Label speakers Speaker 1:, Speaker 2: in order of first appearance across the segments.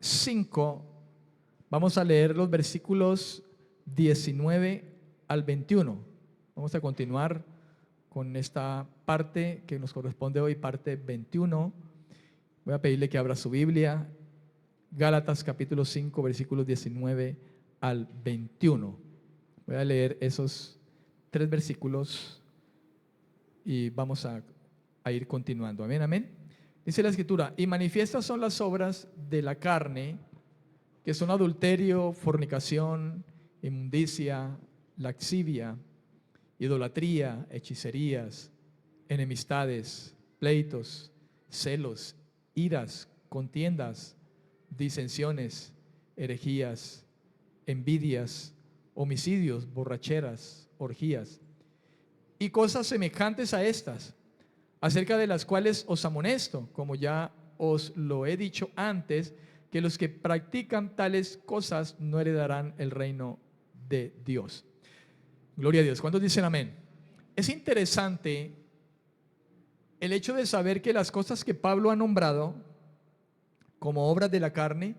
Speaker 1: 5, vamos a leer los versículos 19 al 21. Vamos a continuar con esta parte que nos corresponde hoy, parte 21. Voy a pedirle que abra su Biblia, Gálatas capítulo 5, versículos 19 al 21. Voy a leer esos 3 versículos y vamos a ir continuando. Amén, amén. Dice la Escritura: y manifiestas son las obras de la carne, que son adulterio, fornicación, inmundicia, lascivia, idolatría, hechicerías, enemistades, pleitos, celos, iras, contiendas, disensiones, herejías, envidias, homicidios, borracheras, orgías y cosas semejantes a estas, acerca de las cuales os amonesto, como ya os lo he dicho antes, que los que practican tales cosas no heredarán el reino de Dios. Gloria a Dios. ¿Cuántos dicen amén? Es interesante el hecho de saber que las cosas que Pablo ha nombrado como obras de la carne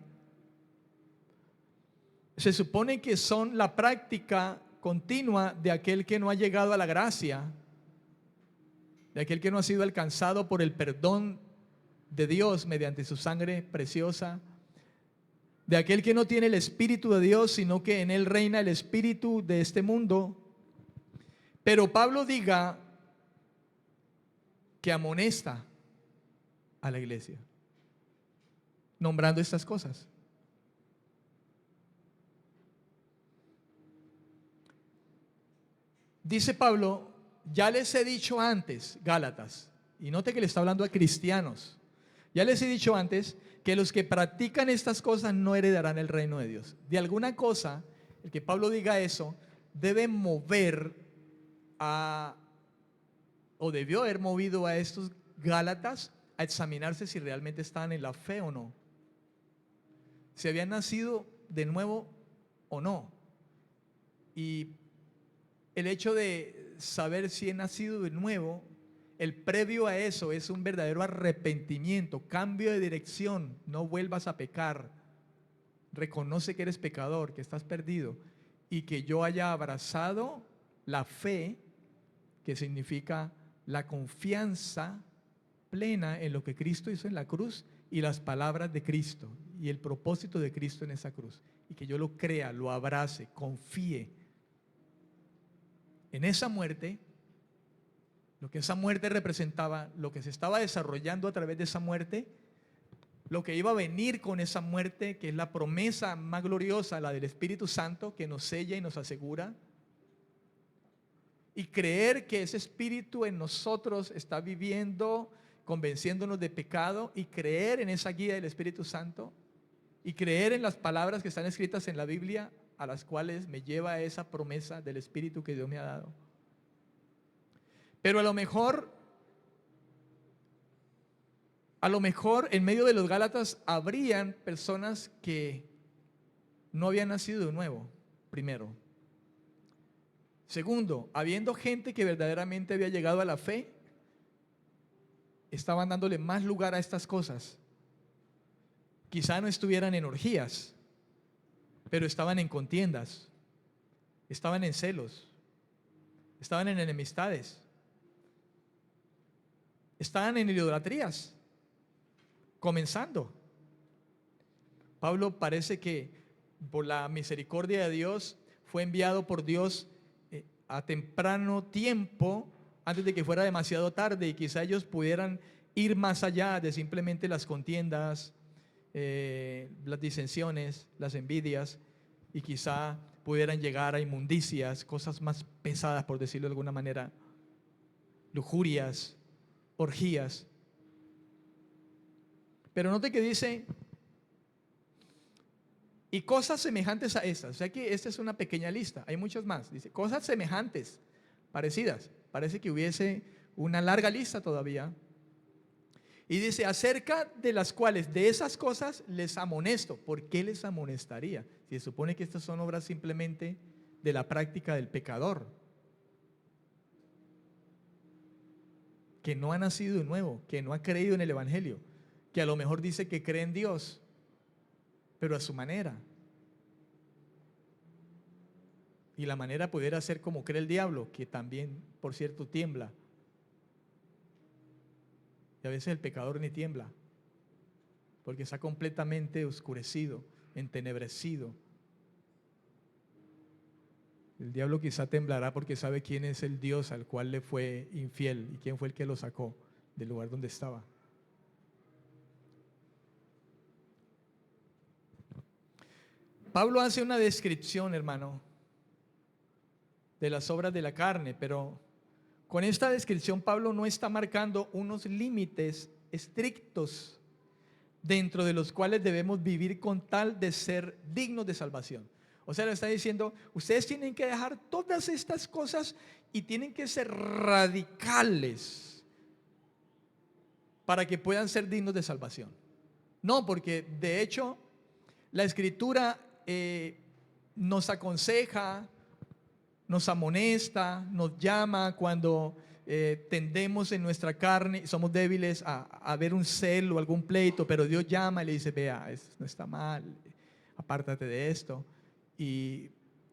Speaker 1: se supone que son la práctica continua de aquel que no ha llegado a la gracia, de aquel que no ha sido alcanzado por el perdón de Dios mediante su sangre preciosa, de aquel que no tiene el Espíritu de Dios, sino que en él reina el espíritu de este mundo. Pero Pablo diga que amonesta a la iglesia, nombrando estas cosas. Dice Pablo: ya les he dicho antes, Gálatas, y note que le está hablando a cristianos, ya les he dicho antes que los que practican estas cosas no heredarán el reino de Dios. De alguna cosa, el que Pablo diga eso debe mover o debió haber movido a estos Gálatas a examinarse si realmente estaban en la fe o no, si habían nacido de nuevo o no. Y el hecho de saber si he nacido de nuevo, el previo a eso es un verdadero arrepentimiento, cambio de dirección. No vuelvas a pecar, reconoce que eres pecador, que estás perdido, y que yo haya abrazado la fe, que significa la confianza plena en lo que Cristo hizo en la cruz y las palabras de Cristo y el propósito de Cristo en esa cruz, y que yo lo crea, lo abrace, confíe en esa muerte, lo que esa muerte representaba, lo que se estaba desarrollando a través de esa muerte, lo que iba a venir con esa muerte, que es la promesa más gloriosa, la del Espíritu Santo, que nos sella y nos asegura, y creer que ese Espíritu en nosotros está viviendo, convenciéndonos de pecado, y creer en esa guía del Espíritu Santo, y creer en las palabras que están escritas en la Biblia, a las cuales me lleva a esa promesa del Espíritu que Dios me ha dado. Pero a lo mejor en medio de los Gálatas habrían personas que no habían nacido de nuevo, primero. Segundo, habiendo gente que verdaderamente había llegado a la fe, estaban dándole más lugar a estas cosas. Quizá no estuvieran en orgías, pero estaban en contiendas, estaban en celos, estaban en enemistades, estaban en idolatrías, comenzando. Pablo parece que por la misericordia de Dios fue enviado por Dios a temprano tiempo, antes de que fuera demasiado tarde, y quizá ellos pudieran ir más allá de simplemente las contiendas, las disensiones, las envidias, y quizá pudieran llegar a inmundicias, cosas más pesadas, por decirlo de alguna manera, lujurias, orgías. Pero note que dice: y cosas semejantes a estas. O sea que esta es una pequeña lista, hay muchas más. Dice cosas semejantes, parecidas. Parece que hubiese una larga lista todavía. Y dice: acerca de las cuales, de esas cosas, les amonesto. ¿Por qué les amonestaría? Si se supone que estas son obras simplemente de la práctica del pecador, que no ha nacido de nuevo, que no ha creído en el Evangelio, que a lo mejor dice que cree en Dios, pero a su manera. Y la manera pudiera ser como cree el diablo, que también, por cierto, tiembla. Y a veces el pecador ni tiembla, porque está completamente oscurecido, entenebrecido. El diablo quizá temblará porque sabe quién es el Dios al cual le fue infiel y quién fue el que lo sacó del lugar donde estaba. Pablo hace una descripción, hermano, de las obras de la carne, pero con esta descripción Pablo no está marcando unos límites estrictos dentro de los cuales debemos vivir con tal de ser dignos de salvación. O sea, le está diciendo, ustedes tienen que dejar todas estas cosas y tienen que ser radicales para que puedan ser dignos de salvación. No, porque de hecho la Escritura nos aconseja, nos amonesta, nos llama cuando tendemos en nuestra carne, somos débiles a ver un celo o algún pleito, pero Dios llama y le dice, vea, esto no está mal, apártate de esto. Y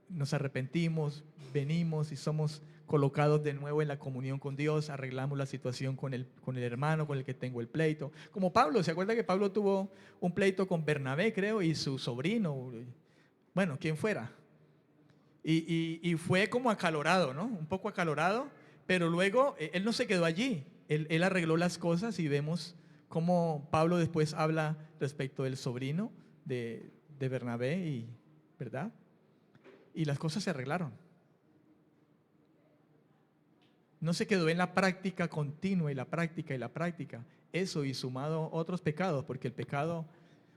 Speaker 1: nos arrepentimos, venimos y somos colocados de nuevo en la comunión con Dios, arreglamos la situación con el hermano con el que tengo el pleito. Como Pablo, ¿se acuerda que Pablo tuvo un pleito con Bernabé, creo, y su sobrino? Bueno, quien fuera. Y fue como acalorado, ¿no? Un poco acalorado, pero luego él no se quedó allí. Él arregló las cosas y vemos cómo Pablo después habla respecto del sobrino de Bernabé, ¿verdad? Y las cosas se arreglaron. No se quedó en la práctica continua y la práctica y la práctica. Eso y sumado otros pecados, porque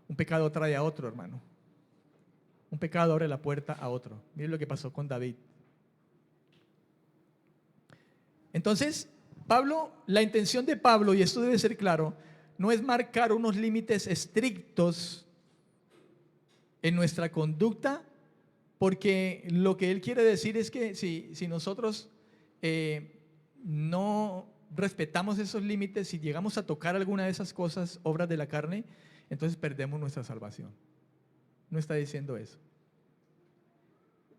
Speaker 1: un pecado trae a otro, hermano. Un pecado abre la puerta a otro. Miren lo que pasó con David. Entonces, la intención de Pablo, y esto debe ser claro, no es marcar unos límites estrictos en nuestra conducta, porque lo que él quiere decir es que si nosotros no respetamos esos límites, si llegamos a tocar alguna de esas cosas, obras de la carne, entonces perdemos nuestra salvación. No está diciendo eso.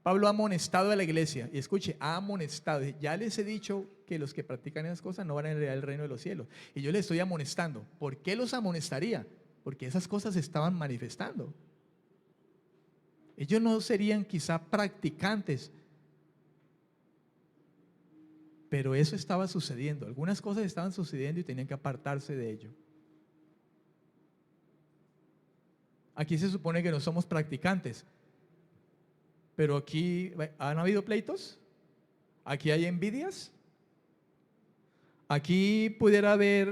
Speaker 1: Pablo ha amonestado a la iglesia, y escuche, ha amonestado. Ya les he dicho que los que practican esas cosas no van a heredar el reino de los cielos. Y yo les estoy amonestando. ¿Por qué los amonestaría? Porque esas cosas se estaban manifestando. Ellos no serían quizá practicantes, pero eso estaba sucediendo. Algunas cosas estaban sucediendo y tenían que apartarse de ello. Aquí se supone que no somos practicantes, pero aquí han habido pleitos, aquí hay envidias, aquí pudiera haber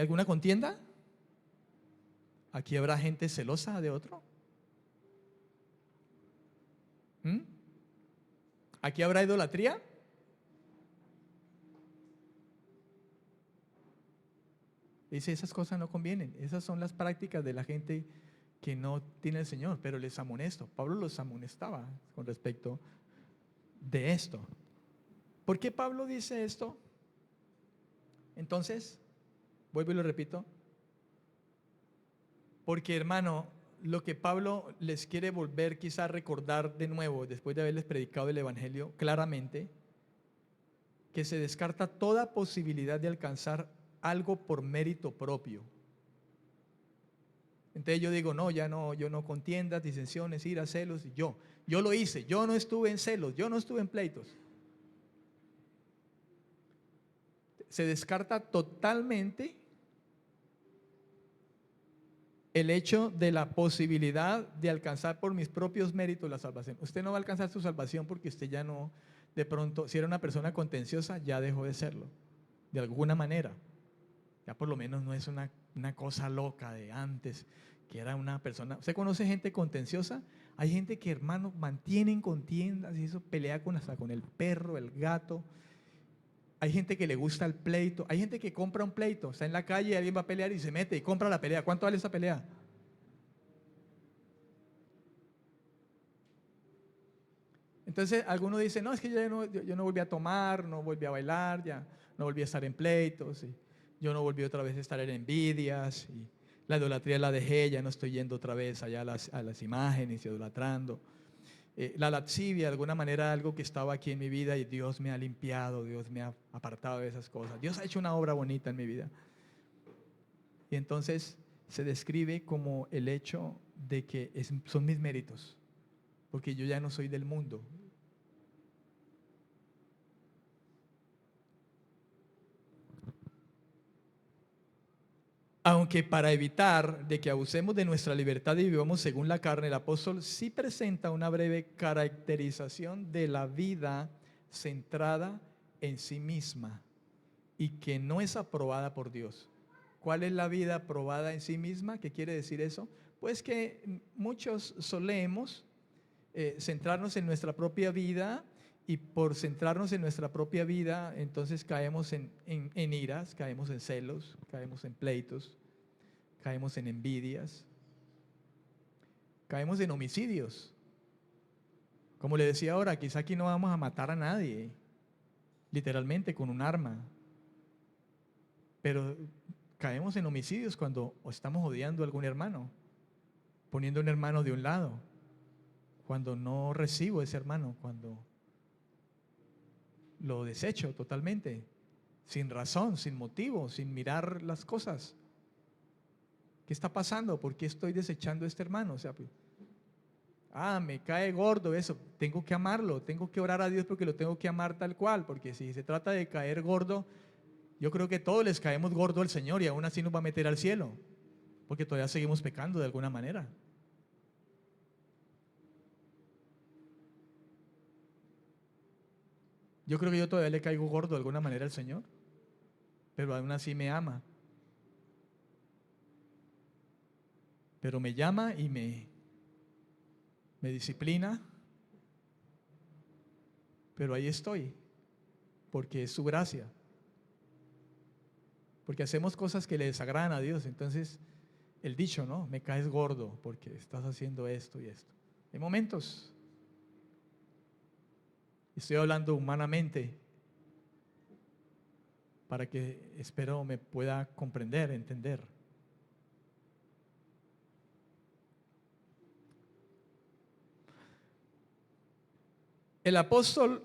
Speaker 1: alguna contienda, aquí habrá gente celosa de otro. Aquí habrá idolatría. Dice, esas cosas no convienen. Esas son las prácticas de la gente que no tiene el Señor, pero les amonesto. Pablo los amonestaba con respecto de esto. ¿Por qué Pablo dice esto? Entonces, vuelvo y lo repito. Porque, hermano, lo que Pablo les quiere volver quizá a recordar de nuevo, después de haberles predicado el Evangelio claramente, que se descarta toda posibilidad de alcanzar algo por mérito propio. Entonces yo digo, no, ya no, yo no contiendas, disensiones, iras, celos. Yo lo hice, yo no estuve en celos, yo no estuve en pleitos. Se descarta totalmente el hecho de la posibilidad de alcanzar por mis propios méritos la salvación. Usted no va a alcanzar su salvación porque usted ya no, de pronto, si era una persona contenciosa, ya dejó de serlo, de alguna manera. Ya por lo menos no es una cosa loca de antes, que era una persona. ¿Usted conoce gente contenciosa? Hay gente que, hermano, mantienen contiendas y eso, pelea hasta con el perro, el gato. Hay gente que le gusta el pleito. Hay gente que compra un pleito, está en la calle, alguien va a pelear y se mete y compra la pelea. ¿Cuánto vale esa pelea? Entonces algunos dicen, no, es que yo no volví a tomar, no volví a bailar, ya no volví a estar en pleitos, y yo no volví otra vez a estar en envidias, y La idolatría la dejé, ya no estoy yendo otra vez allá a las imágenes, idolatrando. La lascivia, de alguna manera, algo que estaba aquí en mi vida y Dios me ha limpiado, Dios me ha apartado de esas cosas. Dios ha hecho una obra bonita en mi vida. Y entonces se describe como el hecho de que son mis méritos, porque yo ya no soy del mundo. Aunque para evitar de que abusemos de nuestra libertad y vivamos según la carne, el apóstol sí presenta una breve caracterización de la vida centrada en sí misma y que no es aprobada por Dios. ¿Cuál es la vida aprobada en sí misma? ¿Qué quiere decir eso? Pues que muchos solemos centrarnos en nuestra propia vida y por centrarnos en nuestra propia vida, entonces caemos en iras, caemos en celos, caemos en pleitos, caemos en envidias, caemos en homicidios. Como le decía ahora, quizá aquí no vamos a matar a nadie, literalmente con un arma, pero caemos en homicidios cuando estamos odiando a algún hermano, poniendo a un hermano de un lado, cuando no recibo a ese hermano, cuando lo desecho totalmente, sin razón, sin motivo, sin mirar las cosas. ¿Qué está pasando? ¿Por qué estoy desechando a este hermano? O sea, me cae gordo eso, tengo que amarlo, tengo que orar a Dios porque lo tengo que amar tal cual, porque si se trata de caer gordo, yo creo que todos les caemos gordo al Señor y aún así nos va a meter al cielo, porque todavía seguimos pecando de alguna manera. Yo creo que yo todavía le caigo gordo de alguna manera al Señor, pero aún así me ama. Pero me llama y me disciplina, pero ahí estoy, porque es su gracia. Porque hacemos cosas que le desagradan a Dios. Entonces, el dicho, ¿no? Me caes gordo porque estás haciendo esto y esto. Hay momentos, estoy hablando humanamente, para que espero me pueda comprender, entender. El apóstol,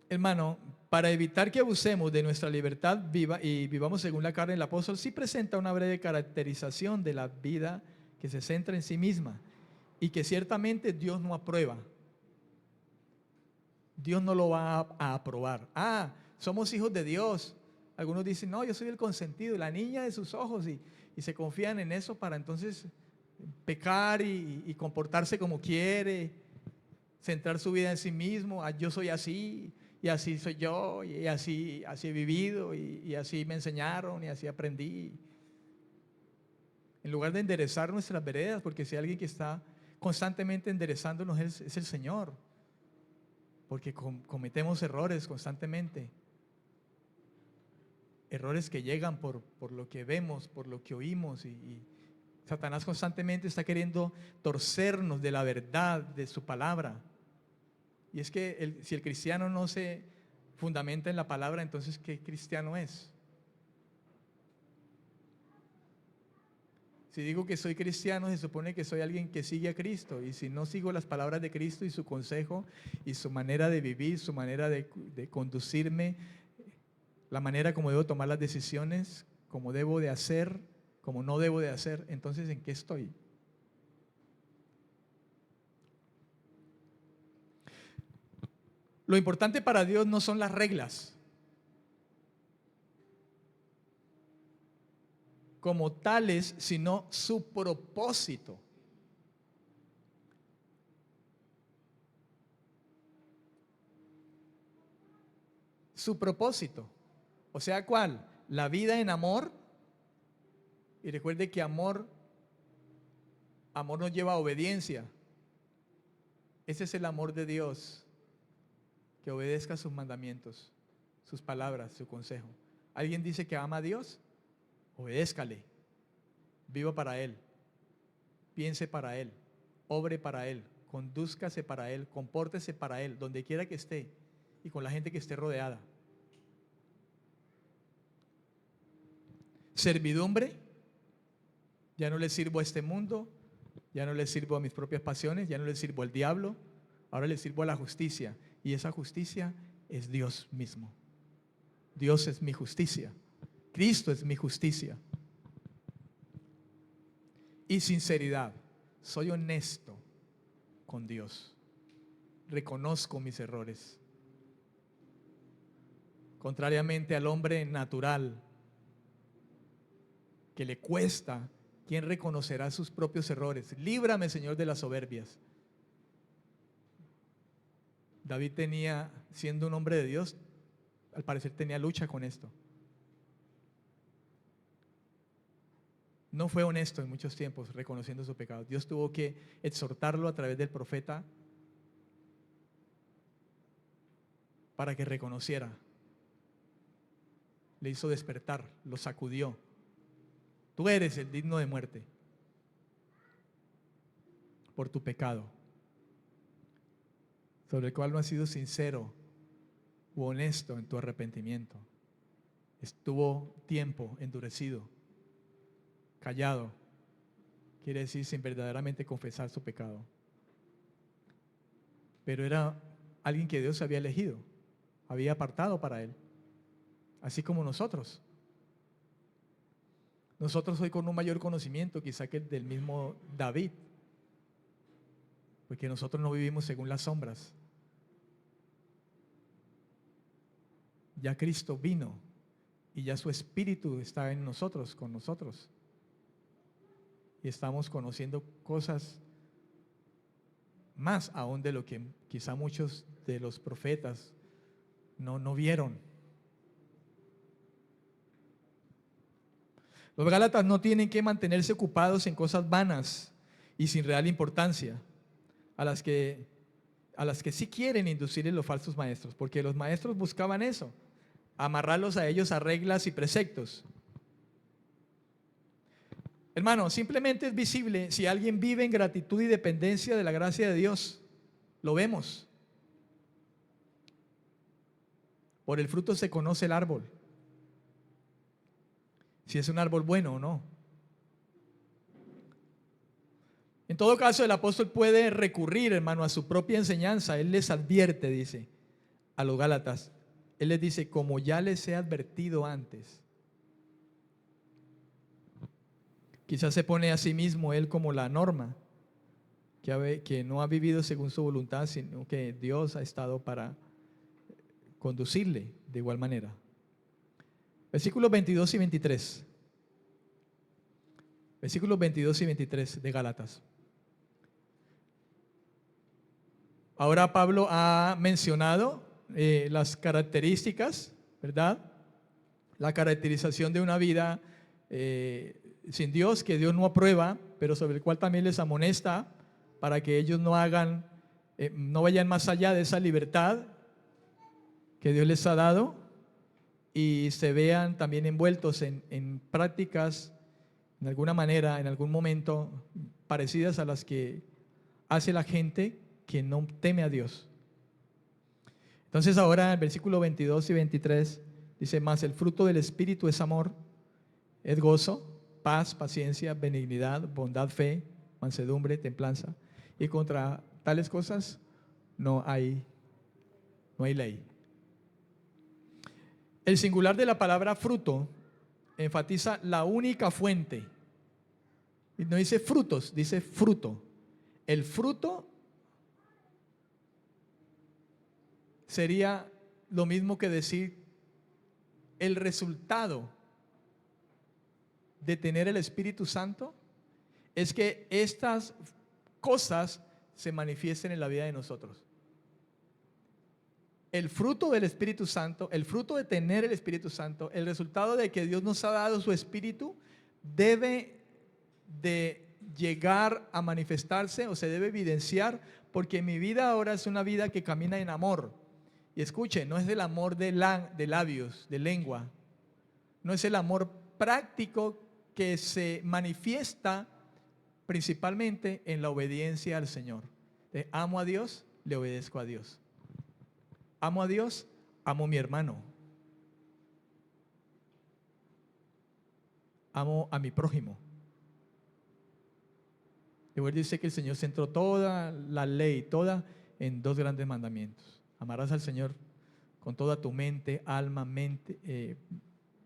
Speaker 1: hermano, para evitar que abusemos de nuestra libertad viva y vivamos según la carne, el apóstol sí presenta una breve caracterización de la vida que se centra en sí misma y que ciertamente Dios no aprueba. Dios no lo va a aprobar. Somos hijos de Dios. Algunos dicen, no, yo soy el consentido, la niña de sus ojos, y se confían en eso para entonces pecar y comportarse como quiere, centrar su vida en sí mismo. Yo soy así, y así soy yo, y así he vivido, y así me enseñaron, y así aprendí. En lugar de enderezar nuestras veredas, porque si hay alguien que está constantemente enderezándonos es el Señor, porque cometemos errores constantemente. Errores que llegan por lo que vemos, por lo que oímos, y Satanás constantemente está queriendo torcernos de la verdad de su palabra. Y es que si el cristiano no se fundamenta en la palabra, entonces ¿qué cristiano es? Si digo que soy cristiano, se supone que soy alguien que sigue a Cristo, y si no sigo las palabras de Cristo y su consejo y su manera de vivir, su manera de conducirme, la manera como debo tomar las decisiones, como debo de hacer, como no debo de hacer, entonces ¿en qué estoy? Lo importante para Dios no son las reglas como tales, sino su propósito. Su propósito. O sea, ¿cuál? La vida en amor. Y recuerde que amor nos lleva a obediencia. Ese es el amor de Dios, que obedezca sus mandamientos, sus palabras, su consejo. ¿Alguien dice que ama a Dios? Obedézcale, viva para Él, piense para Él, obre para Él, condúzcase para Él, compórtese para Él, donde quiera que esté y con la gente que esté rodeada. Servidumbre, Ya no le sirvo a este mundo, ya no le sirvo a mis propias pasiones, ya no le sirvo al diablo, ahora le sirvo a la justicia. Y esa justicia es Dios mismo. Dios es mi justicia. Cristo es mi justicia. Y sinceridad. Soy honesto con Dios. Reconozco mis errores. Contrariamente al hombre natural, que le cuesta, ¿quién reconocerá sus propios errores? Líbrame, Señor, de las soberbias. David tenía, siendo un hombre de Dios, al parecer tenía lucha con esto. No fue honesto en muchos tiempos reconociendo su pecado. Dios tuvo que exhortarlo a través del profeta para que reconociera. Le hizo despertar, lo sacudió. Tú eres el digno de muerte por tu pecado, sobre el cual no has sido sincero u honesto en tu arrepentimiento. Estuvo tiempo endurecido, callado, quiere decir sin verdaderamente confesar su pecado. Pero era alguien que Dios había elegido, había apartado para él, así como nosotros. Nosotros hoy con un mayor conocimiento quizá que el del mismo David, porque nosotros no vivimos según las sombras. Ya Cristo vino y ya su Espíritu está en nosotros, con nosotros. Y estamos conociendo cosas más aún de lo que quizá muchos de los profetas no vieron. Los gálatas no tienen que mantenerse ocupados en cosas vanas y sin real importancia, a las que sí quieren inducir los falsos maestros, porque los maestros buscaban eso, amarrarlos a ellos a reglas y preceptos. Hermano, simplemente es visible si alguien vive en gratitud y dependencia de la gracia de Dios. Lo vemos. Por el fruto se conoce el árbol, si es un árbol bueno o no. En todo caso, el apóstol puede recurrir, hermano, a su propia enseñanza. Él les advierte, dice, a los gálatas. Él les dice, como ya les he advertido antes. Quizás se pone a sí mismo él como la norma, que no ha vivido según su voluntad, sino que Dios ha estado para conducirle de igual manera. Versículos 22 y 23. Versículos 22 y 23 de Gálatas. Ahora Pablo ha mencionado las características, ¿verdad? La caracterización de una vida sin Dios, que Dios no aprueba, pero sobre el cual también les amonesta para que ellos no vayan más allá de esa libertad que Dios les ha dado y se vean también envueltos en prácticas, en alguna manera, en algún momento, parecidas a las que hace la gente que no teme a Dios. Entonces ahora el versículo 22 y 23 dice, más el fruto del Espíritu es amor, es gozo, paz, paciencia, benignidad, bondad, fe, mansedumbre, templanza. Y contra tales cosas no hay ley. El singular de la palabra fruto enfatiza la única fuente. Y no dice frutos, dice fruto. El fruto sería lo mismo que decir el resultado de tener el Espíritu Santo es que estas cosas se manifiesten en la vida de nosotros. El fruto del Espíritu Santo, el fruto de tener el Espíritu Santo, el resultado de que Dios nos ha dado su Espíritu, debe de llegar a manifestarse o se debe evidenciar, porque mi vida ahora es una vida que camina en amor. Y escuche, no es el amor de labios, de lengua, no es el amor práctico que se manifiesta principalmente en la obediencia al Señor. Amo a Dios, le obedezco a Dios. Amo a Dios, amo a mi hermano. Amo a mi prójimo. Luego dice que el Señor centró toda la ley, toda, en dos grandes mandamientos. Amarás al Señor con toda tu mente, alma,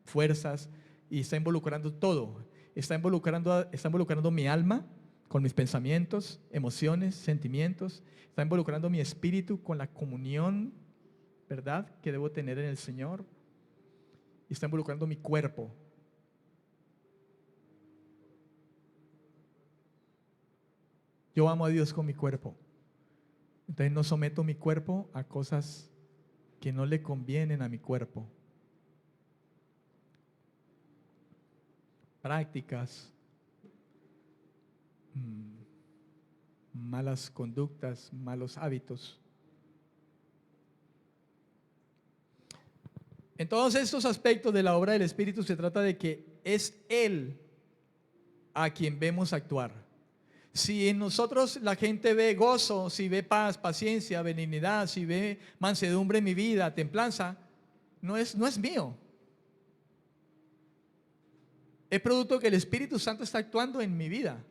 Speaker 1: fuerzas, y está involucrando todo. Está involucrando mi alma con mis pensamientos, emociones, sentimientos. Está involucrando mi espíritu con la comunión, ¿verdad?, que debo tener en el Señor. Y está involucrando mi cuerpo. Yo amo a Dios con mi cuerpo. Entonces no someto mi cuerpo a cosas que no le convienen a mi cuerpo. Prácticas, malas conductas, malos hábitos. En todos estos aspectos de la obra del Espíritu se trata de que es Él a quien vemos actuar. Si en nosotros la gente ve gozo, si ve paz, paciencia, benignidad, si ve mansedumbre en mi vida, templanza, no es mío. Es producto que el Espíritu Santo está actuando en mi vida.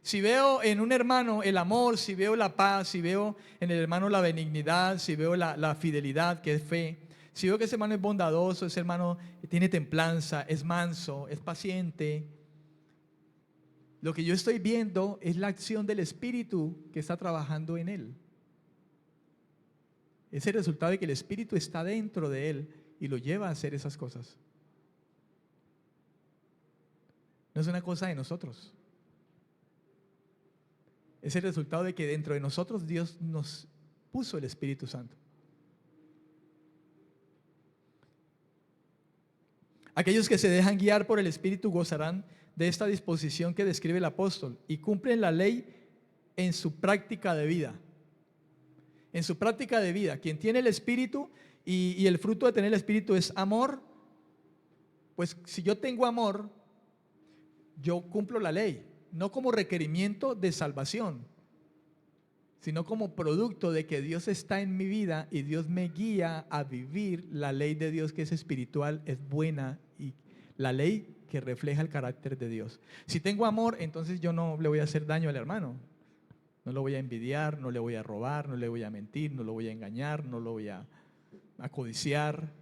Speaker 1: Si veo en un hermano el amor, si veo la paz, si veo en el hermano la benignidad, si veo la fidelidad, que es fe, si veo que ese hermano es bondadoso, ese hermano tiene templanza, es manso, es paciente, lo que yo estoy viendo es la acción del Espíritu que está trabajando en él. Es el resultado de que el Espíritu está dentro de él y lo lleva a hacer esas cosas. No es una cosa de nosotros. Es el resultado de que dentro de nosotros Dios nos puso el Espíritu Santo. Aquellos que se dejan guiar por el Espíritu gozarán de esta disposición que describe el apóstol y cumplen la ley en su práctica de vida. En su práctica de vida, quien tiene el Espíritu y el fruto de tener el Espíritu es amor, pues si yo tengo amor, yo cumplo la ley, no como requerimiento de salvación, sino como producto de que Dios está en mi vida y Dios me guía a vivir la ley de Dios, que es espiritual, es buena, y la ley que refleja el carácter de Dios. Si tengo amor, entonces yo no le voy a hacer daño al hermano, no lo voy a envidiar, no le voy a robar, no le voy a mentir, no lo voy a engañar, no lo voy a codiciar,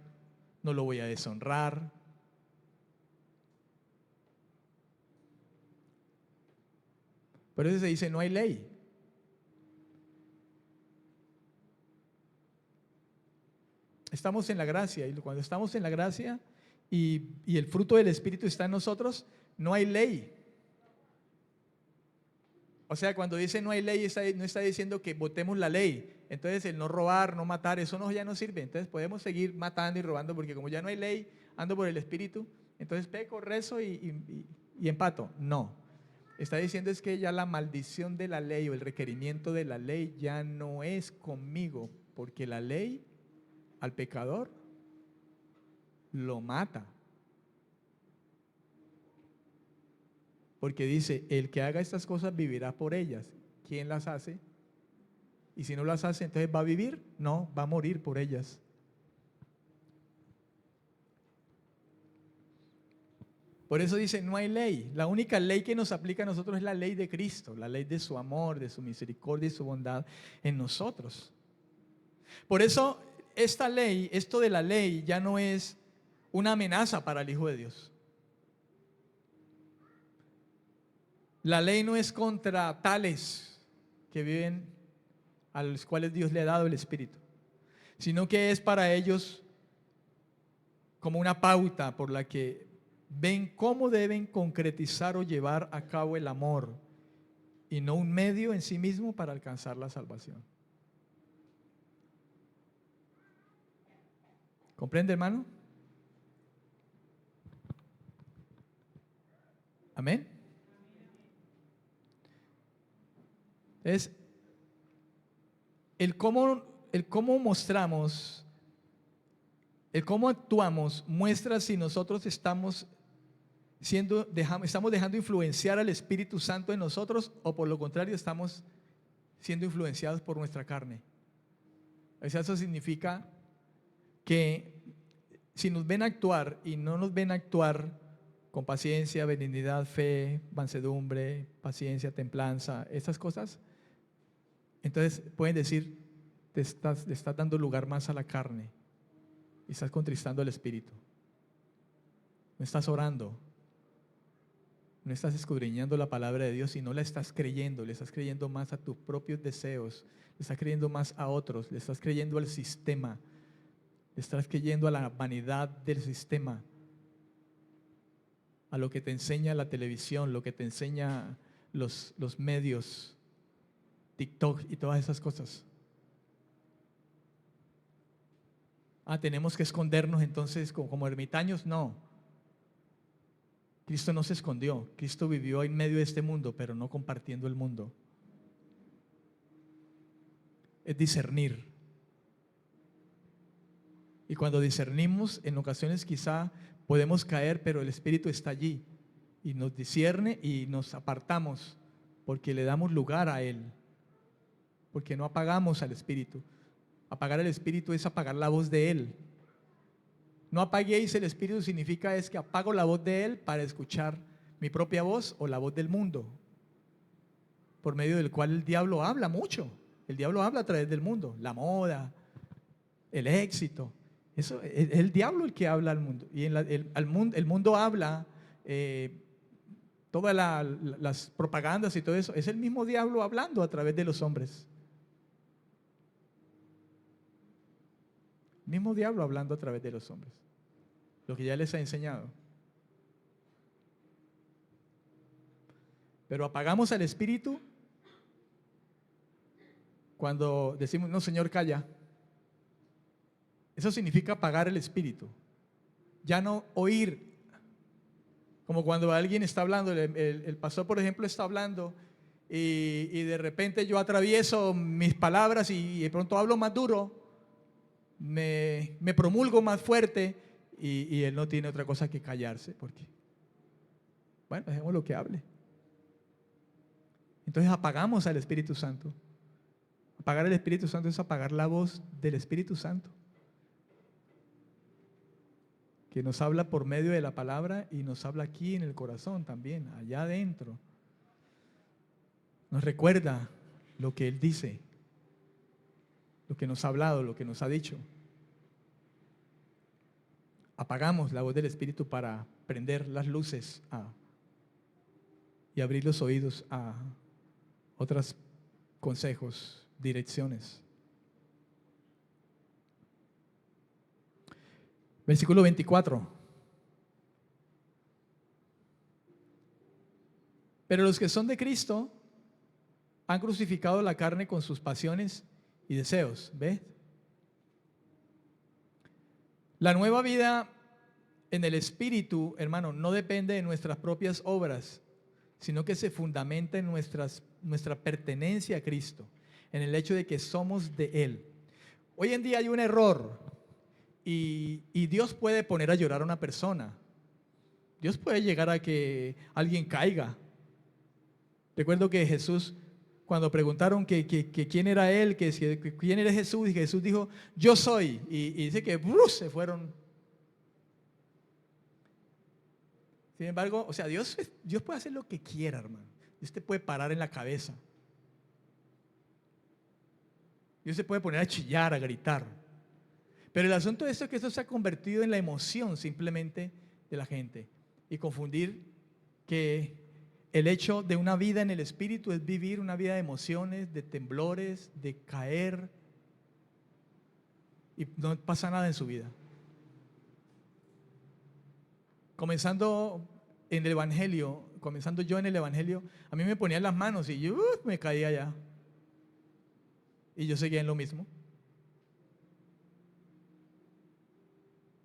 Speaker 1: no lo voy a deshonrar. Por eso se dice, no hay ley. Estamos en la gracia, y cuando estamos en la gracia y el fruto del Espíritu está en nosotros, no hay ley. O sea, cuando dice no hay ley, no está diciendo que votemos la ley. Entonces el no robar, no matar, eso ya no sirve. Entonces podemos seguir matando y robando, porque como ya no hay ley, ando por el Espíritu, entonces peco, rezo y empato. No. Está diciendo es que ya la maldición de la ley o el requerimiento de la ley ya no es conmigo, porque la ley al pecador lo mata. Porque dice, el que haga estas cosas vivirá por ellas. ¿Quién las hace? Y si no las hace, entonces ¿va a vivir? No, va a morir por ellas. Por eso dice, no hay ley. La única ley que nos aplica a nosotros es la ley de Cristo, la ley de su amor, de su misericordia y su bondad en nosotros. Por eso esta ley, esto de la ley ya no es una amenaza para el Hijo de Dios. La ley no es contra tales que viven, a los cuales Dios le ha dado el Espíritu, sino que es para ellos como una pauta por la que ven cómo deben concretizar o llevar a cabo el amor y no un medio en sí mismo para alcanzar la salvación. ¿Comprende, hermano? Amén. Es el cómo mostramos, el cómo actuamos, muestra si nosotros estamos dejando influenciar al Espíritu Santo en nosotros, o por lo contrario estamos siendo influenciados por nuestra carne. O sea, eso significa que si nos ven actuar y no nos ven actuar con paciencia, benignidad, fe, mansedumbre, paciencia, templanza, esas cosas, entonces pueden decir, le estás dando lugar más a la carne y estás contristando al Espíritu. No estás orando, no estás escudriñando la palabra de Dios y no la estás creyendo, le estás creyendo más a tus propios deseos, le estás creyendo más a otros, le estás creyendo al sistema, le estás creyendo a la vanidad del sistema, a lo que te enseña la televisión, lo que te enseña los medios, TikTok y todas esas cosas. Tenemos que escondernos entonces como ermitaños. No, Cristo no se escondió, Cristo vivió en medio de este mundo, pero no compartiendo el mundo. Es discernir. Y cuando discernimos, en ocasiones quizá podemos caer, pero el Espíritu está allí y nos discierne y nos apartamos porque le damos lugar a Él, porque no apagamos al Espíritu. Apagar el Espíritu es apagar la voz de Él. No apaguéis el Espíritu significa es que apago la voz de Él para escuchar mi propia voz o la voz del mundo, por medio del cual el diablo habla mucho. El diablo habla a través del mundo, la moda, el éxito. Eso es el diablo el que habla al mundo. Y el mundo habla, todas las propagandas y todo eso, es el mismo diablo hablando a través de los hombres. Mismo diablo hablando a través de los hombres. Lo que ya les ha enseñado. Pero apagamos al Espíritu cuando decimos, no, Señor, calla. Eso significa apagar el Espíritu. Ya no oír. Como cuando alguien está hablando, el pastor, por ejemplo, está hablando y de repente yo atravieso mis palabras y de pronto hablo más duro. Me promulgo más fuerte y él no tiene otra cosa que callarse, porque bueno, dejemos lo que hable. Entonces apagamos al Espíritu Santo. Apagar al Espíritu Santo es apagar la voz del Espíritu Santo, que nos habla por medio de la palabra y nos habla aquí en el corazón también, allá adentro. Nos recuerda lo que Él dice, lo que nos ha hablado, lo que nos ha dicho. Apagamos la voz del Espíritu para prender las luces y abrir los oídos a otros consejos, direcciones. Versículo 24. Pero los que son de Cristo han crucificado la carne con sus pasiones y deseos. ¿Ves? La nueva vida en el Espíritu, hermano, no depende de nuestras propias obras, sino que se fundamenta en nuestra pertenencia a Cristo, en el hecho de que somos de Él. Hoy en día hay un error y Dios puede poner a llorar a una persona. Dios puede llegar a que alguien caiga. Recuerdo que Jesús, cuando preguntaron que quién era Él, que quién era Jesús, y Jesús dijo, yo soy. Y dice que se fueron. Sin embargo, o sea, Dios puede hacer lo que quiera, hermano. Dios te puede parar en la cabeza. Dios se puede poner a chillar, a gritar. Pero el asunto de esto es que esto se ha convertido en la emoción simplemente de la gente. Y confundir que el hecho de una vida en el Espíritu es vivir una vida de emociones, de temblores, de caer. Y no pasa nada en su vida. Comenzando yo en el Evangelio, a mí me ponían las manos y yo me caía ya. Y yo seguía en lo mismo.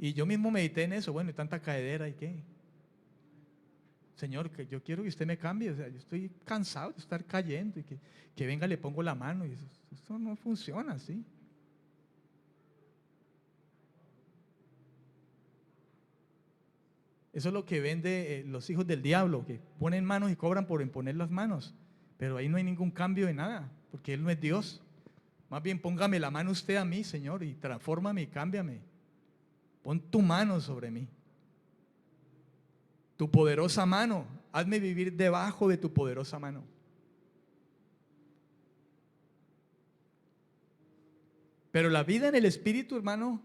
Speaker 1: Y yo mismo medité en eso, bueno, y tanta caedera y qué. Señor, que yo quiero que usted me cambie, o sea, yo estoy cansado de estar cayendo y que venga, le pongo la mano y eso no funciona así. Eso es lo que vende los hijos del diablo, que ponen manos y cobran por imponer las manos, pero ahí no hay ningún cambio de nada, porque Él no es Dios. Más bien póngame la mano usted a mí, Señor, y transfórmame y cámbiame. Pon tu mano sobre mí. tu poderosa mano, hazme vivir debajo de tu poderosa mano. Pero la vida en el Espíritu, hermano,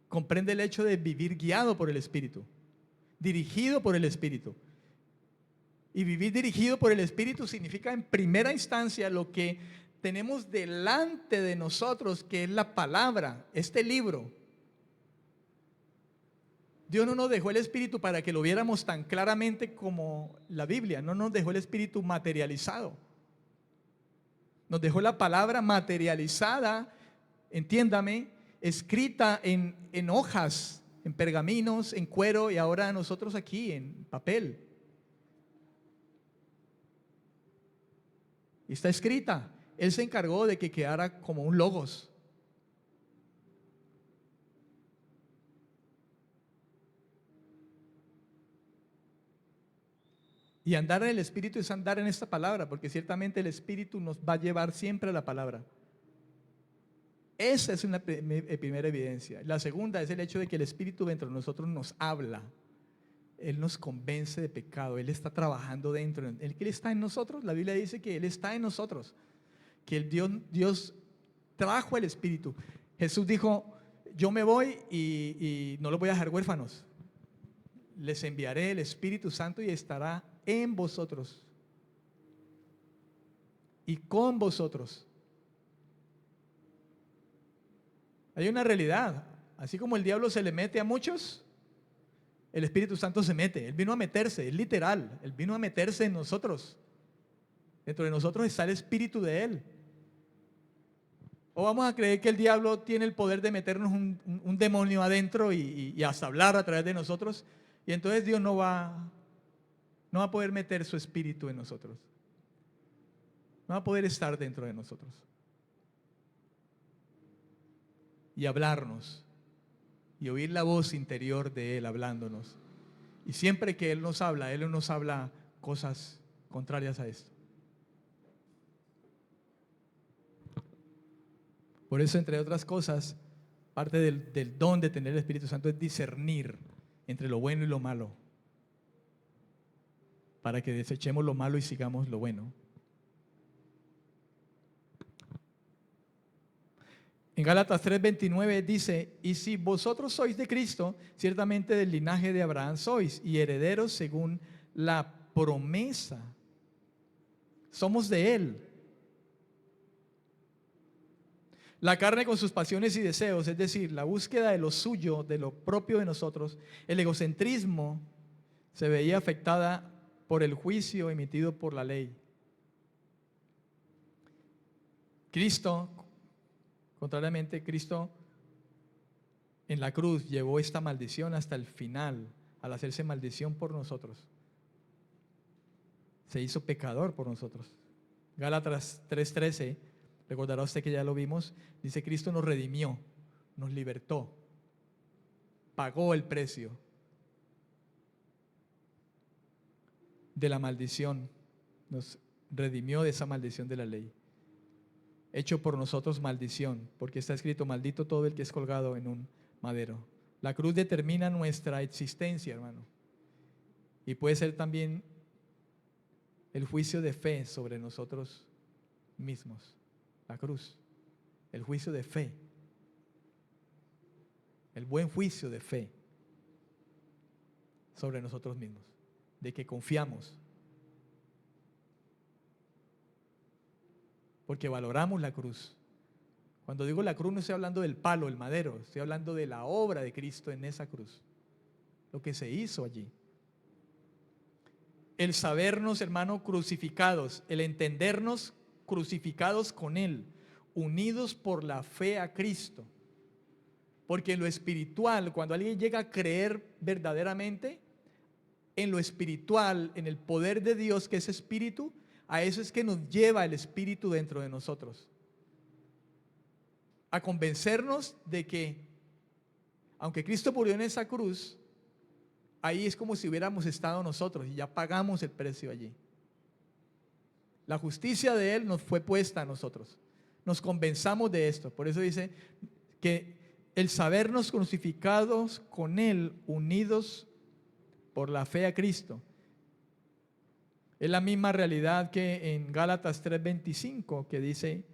Speaker 1: comprende el hecho de vivir guiado por el Espíritu, dirigido por el Espíritu. Y vivir dirigido por el Espíritu significa en primera instancia lo que tenemos delante de nosotros, que es la palabra, este libro. Dios no nos dejó el Espíritu para que lo viéramos tan claramente como la Biblia, no nos dejó el Espíritu materializado. Nos dejó la palabra materializada, entiéndame, escrita en hojas, en pergaminos, en cuero y ahora nosotros aquí en papel. Y está escrita. Él se encargó de que quedara como un logos. Y andar en el Espíritu es andar en esta palabra, porque ciertamente el Espíritu nos va a llevar siempre a la palabra. Esa es una primera evidencia. La segunda es el hecho de que el Espíritu dentro de nosotros nos habla. Él nos convence de pecado. Él está trabajando dentro. Él está en nosotros. La Biblia dice que Él está en nosotros. Que Dios trajo el Espíritu. Jesús dijo, yo me voy y no los voy a dejar huérfanos. Les enviaré el Espíritu Santo y estará en vosotros y con vosotros. Hay una realidad. Así como el diablo se le mete a muchos, el Espíritu Santo se mete. Él vino a meterse, es literal. Él vino a meterse en nosotros. Dentro de nosotros está el Espíritu de Él. ¿O vamos a creer que el diablo tiene el poder de meternos un demonio adentro y hasta hablar a través de nosotros? Y entonces Dios no va a poder meter su Espíritu en nosotros. No va a poder estar dentro de nosotros. Y hablarnos. Y oír la voz interior de Él hablándonos. Y siempre que Él nos habla cosas contrarias a esto. Por eso, entre otras cosas, parte del don de tener el Espíritu Santo es discernir entre lo bueno y lo malo, para que desechemos lo malo y sigamos lo bueno. En Gálatas 3:29 dice, y si vosotros sois de Cristo, ciertamente del linaje de Abraham sois, y herederos según la promesa. Somos de Él. La carne con sus pasiones y deseos, es decir, la búsqueda de lo suyo, de lo propio de nosotros, el egocentrismo, se veía afectada por el juicio emitido por la ley. Cristo, contrariamente, Cristo en la cruz llevó esta maldición hasta el final, al hacerse maldición por nosotros. Se hizo pecador por nosotros. Gálatas 3:13, recordará usted que ya lo vimos, dice: Cristo nos redimió, nos libertó, pagó el precio de la maldición, nos redimió de esa maldición de la ley, hecho por nosotros maldición, porque está escrito: maldito todo el que es colgado en un madero. La cruz determina nuestra existencia, hermano, y puede ser también el juicio de fe sobre nosotros mismos. La cruz, el juicio de fe, el buen juicio de fe sobre nosotros mismos, de que confiamos, porque valoramos la cruz. Cuando digo la cruz no estoy hablando del palo, el madero, estoy hablando de la obra de Cristo en esa cruz, lo que se hizo allí. El sabernos, hermano, crucificados, el entendernos crucificados con Él, unidos por la fe a Cristo. Porque en lo espiritual, cuando alguien llega a creer verdaderamente, en lo espiritual, en el poder de Dios que es espíritu, a eso es que nos lleva el Espíritu dentro de nosotros. A convencernos de que, aunque Cristo murió en esa cruz, ahí es como si hubiéramos estado nosotros y ya pagamos el precio allí. La justicia de Él nos fue puesta a nosotros. Nos convenzamos de esto. Por eso dice que el sabernos crucificados con Él, unidos por la fe a Cristo. Es la misma realidad que en Gálatas 3:25, que dice,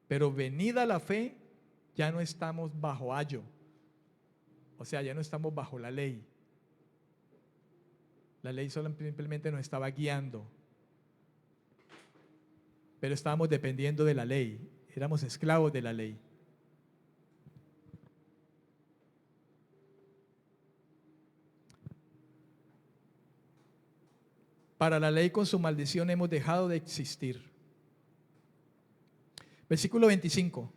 Speaker 1: pero venida la fe, ya no estamos bajo ayo. O sea, ya no estamos bajo la ley. La ley simplemente nos estaba guiando. Pero estábamos dependiendo de la ley. Éramos esclavos de la ley. Para la ley con su maldición hemos dejado de existir. Versículo 25.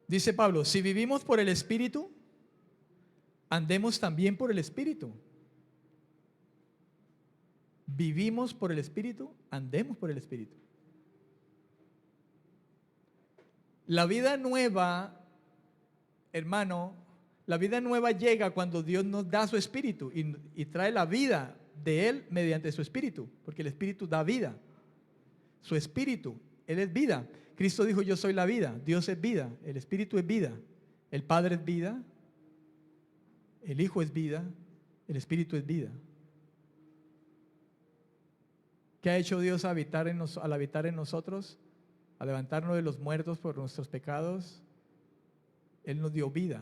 Speaker 1: Dice Pablo, si vivimos por el Espíritu, andemos también por el Espíritu. Vivimos por el Espíritu, andemos por el Espíritu. La vida nueva, hermano, la vida nueva llega cuando Dios nos da su Espíritu y trae la vida de Él mediante su Espíritu, porque el Espíritu da vida. Su Espíritu, Él es vida. Cristo dijo, yo soy la vida. Dios es vida, el Espíritu es vida. El Padre es vida, el Hijo es vida, el Espíritu es vida. ¿Qué ha hecho Dios al habitar en nosotros? A levantarnos de los muertos por nuestros pecados. Él nos dio vida.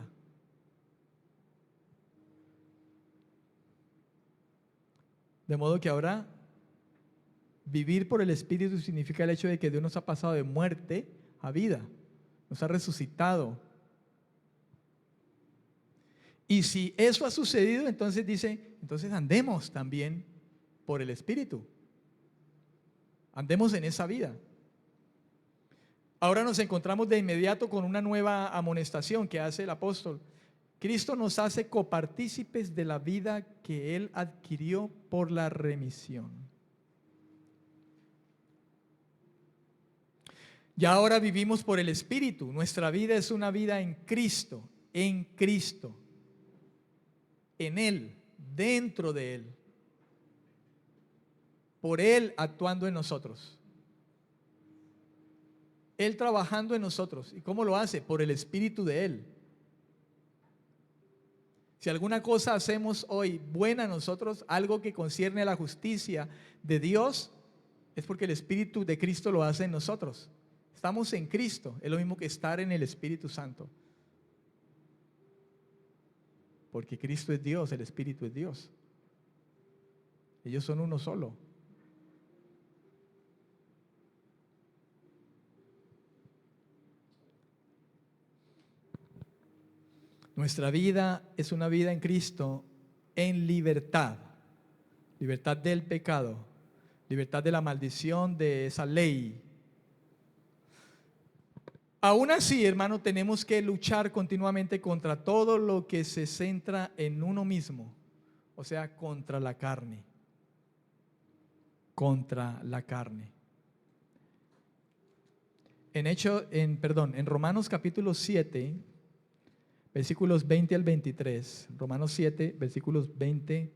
Speaker 1: De modo que ahora vivir por el Espíritu significa el hecho de que Dios nos ha pasado de muerte a vida, nos ha resucitado. Y si eso ha sucedido, entonces dice, entonces andemos también por el Espíritu. Andemos en esa vida. Ahora nos encontramos de inmediato con una nueva amonestación que hace el apóstol. Cristo nos hace copartícipes de la vida que Él adquirió por la remisión. Ya ahora vivimos por el Espíritu. Nuestra vida es una vida en Cristo, en Él, dentro de Él, por Él actuando en nosotros. Él trabajando en nosotros. ¿Y cómo lo hace? Por el Espíritu de Él. Si alguna cosa hacemos hoy buena a nosotros, algo que concierne a la justicia de Dios, es porque el Espíritu de Cristo lo hace en nosotros. Estamos en Cristo, es lo mismo que estar en el Espíritu Santo. Porque Cristo es Dios, el Espíritu es Dios. Ellos son uno solo. Nuestra vida es una vida en Cristo en libertad. Libertad del pecado, libertad de la maldición de esa ley. Aún así, hermano, tenemos que luchar continuamente contra todo lo que se centra en uno mismo, o sea, contra la carne. Contra la carne. En Romanos capítulo 7, versículos 20 al 23, Romanos 7, versículos 20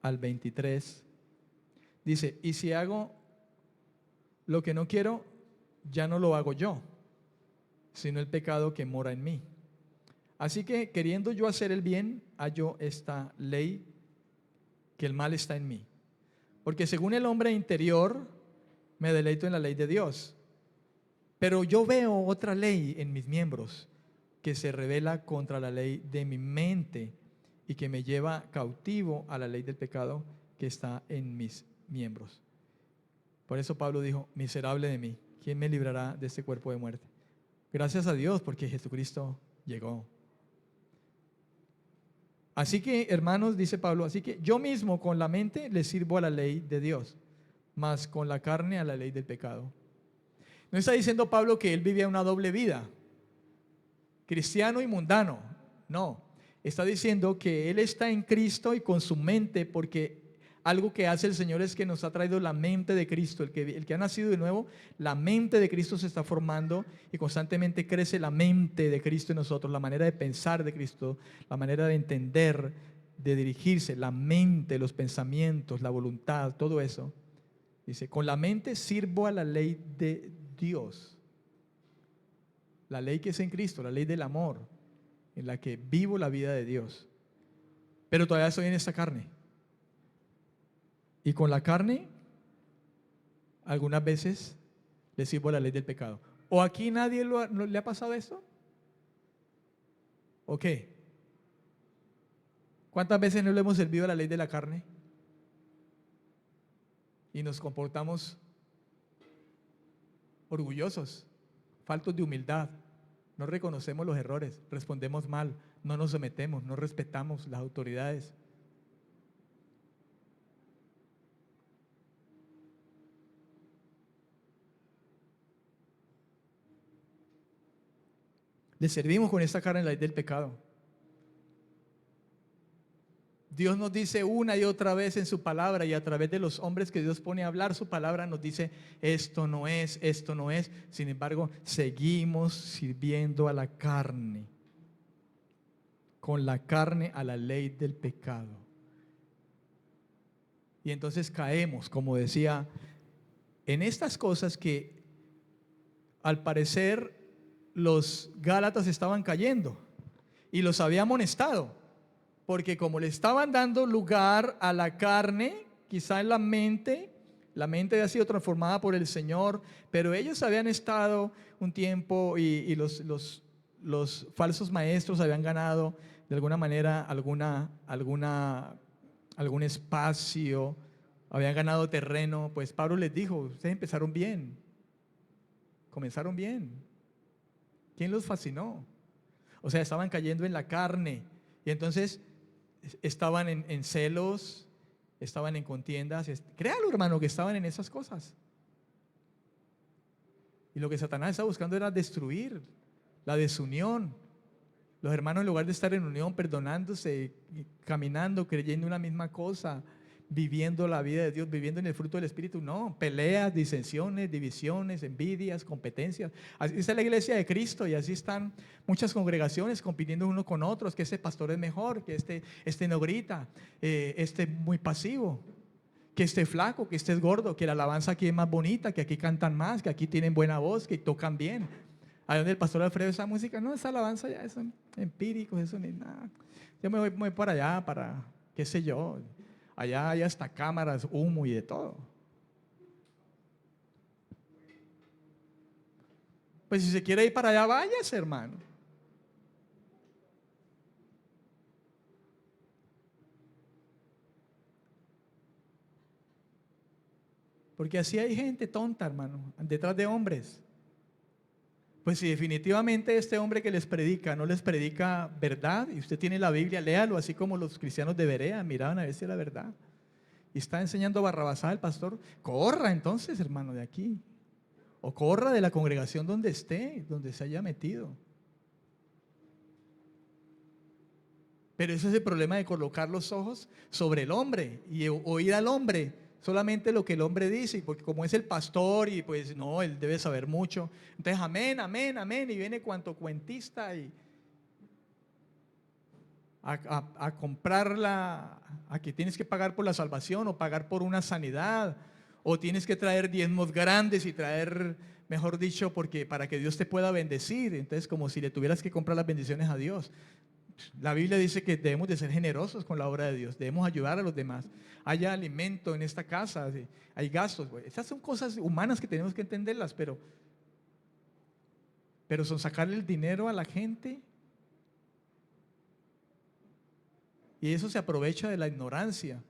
Speaker 1: al 23, dice, y si hago lo que no quiero, ya no lo hago yo, sino el pecado que mora en mí. Así que queriendo yo hacer el bien, hallo esta ley, que el mal está en mí. Porque según el hombre interior, me deleito en la ley de Dios. Pero yo veo otra ley en mis miembros, que se revela contra la ley de mi mente y que me lleva cautivo a la ley del pecado que está en mis miembros. Por eso Pablo dijo, miserable de mí, ¿quién me librará de este cuerpo de muerte? Gracias a Dios porque Jesucristo llegó. Así que, hermanos, dice Pablo, así que yo mismo con la mente le sirvo a la ley de Dios, mas con la carne a la ley del pecado. No está diciendo Pablo que él vivía una doble vida, cristiano y mundano. No, está diciendo que él está en Cristo y con su mente, porque algo que hace el Señor es que nos ha traído la mente de Cristo. El que ha nacido de nuevo, la mente de Cristo se está formando y constantemente crece la mente de Cristo en nosotros, la manera de pensar de Cristo, la manera de entender, de dirigirse, la mente, los pensamientos, la voluntad, todo eso. Dice, con la mente sirvo a la ley de Dios, la ley que es en Cristo, la ley del amor. en la que vivo la vida de Dios, pero todavía estoy en esta carne. Y con la carne, algunas veces le sirvo a la ley del pecado. ¿O aquí nadie le ha pasado esto? ¿O qué? ¿Cuántas veces no le hemos servido a la ley de la carne? Y nos comportamos orgullosos, faltos de humildad, no reconocemos los errores, respondemos mal, no nos sometemos, no respetamos las autoridades. Le servimos con esta carne la ley del pecado. Dios nos dice una y otra vez en su palabra, y a través de los hombres que Dios pone a hablar su palabra nos dice: esto no es, esto no es. Sin embargo, seguimos sirviendo a la carne, con la carne a la ley del pecado. Y entonces caemos, como decía, en estas cosas que al parecer los Gálatas estaban cayendo y los había amonestado. Porque como le estaban dando lugar a la carne, quizá en la mente había sido transformada por el Señor, pero ellos habían estado un tiempo y los falsos maestros habían ganado de alguna manera algún espacio, habían ganado terreno. Pues Pablo les dijo: ustedes empezaron bien, comenzaron bien. ¿Quién los fascinó? O sea, estaban cayendo en la carne y entonces estaban en celos, estaban en contiendas. Créalo, hermano, que estaban en esas cosas. Y lo que Satanás estaba buscando era destruir la desunión. Los hermanos, en lugar de estar en unión, perdonándose, caminando, creyendo una misma cosa, viviendo la vida de Dios, viviendo en el fruto del Espíritu, no, peleas, disensiones, divisiones, envidias, competencias. Así está la iglesia de Cristo, y así están muchas congregaciones compitiendo unos con otros, que este pastor es mejor, que este no grita, este muy pasivo, que este flaco, que este es gordo, que la alabanza aquí es más bonita, que aquí cantan más, que aquí tienen buena voz, que tocan bien. Ahí donde el pastor Alfredo, esa música, no, esa alabanza ya son empíricos, eso ni nada. Yo me voy para allá, para, qué sé yo, allá hay hasta cámaras, humo y de todo. Pues si se quiere ir para allá, váyase, hermano. Porque así hay gente tonta, hermano, detrás de hombres. Pues si definitivamente este hombre que les predica no les predica verdad, y usted tiene la Biblia, léalo, así como los cristianos de Berea miraban a ver si era verdad, y está enseñando barrabasada el pastor, corra entonces, hermano, de aquí, o corra de la congregación donde esté, donde se haya metido. Pero ese es el problema de colocar los ojos sobre el hombre y oír al hombre solamente lo que el hombre dice, porque como es el pastor y pues no, él debe saber mucho, entonces amén, amén, amén, y viene cuanto cuentista y a comprarla, a que tienes que pagar por la salvación o pagar por una sanidad, o tienes que traer diezmos grandes y traer, mejor dicho, porque para que Dios te pueda bendecir. Entonces, como si le tuvieras que comprar las bendiciones a Dios. La Biblia dice que debemos de ser generosos con la obra de Dios, debemos ayudar a los demás. Haya alimento en esta casa, hay gastos. Esas son cosas humanas que tenemos que entenderlas, pero son sacarle el dinero a la gente. Y eso se aprovecha de la ignorancia.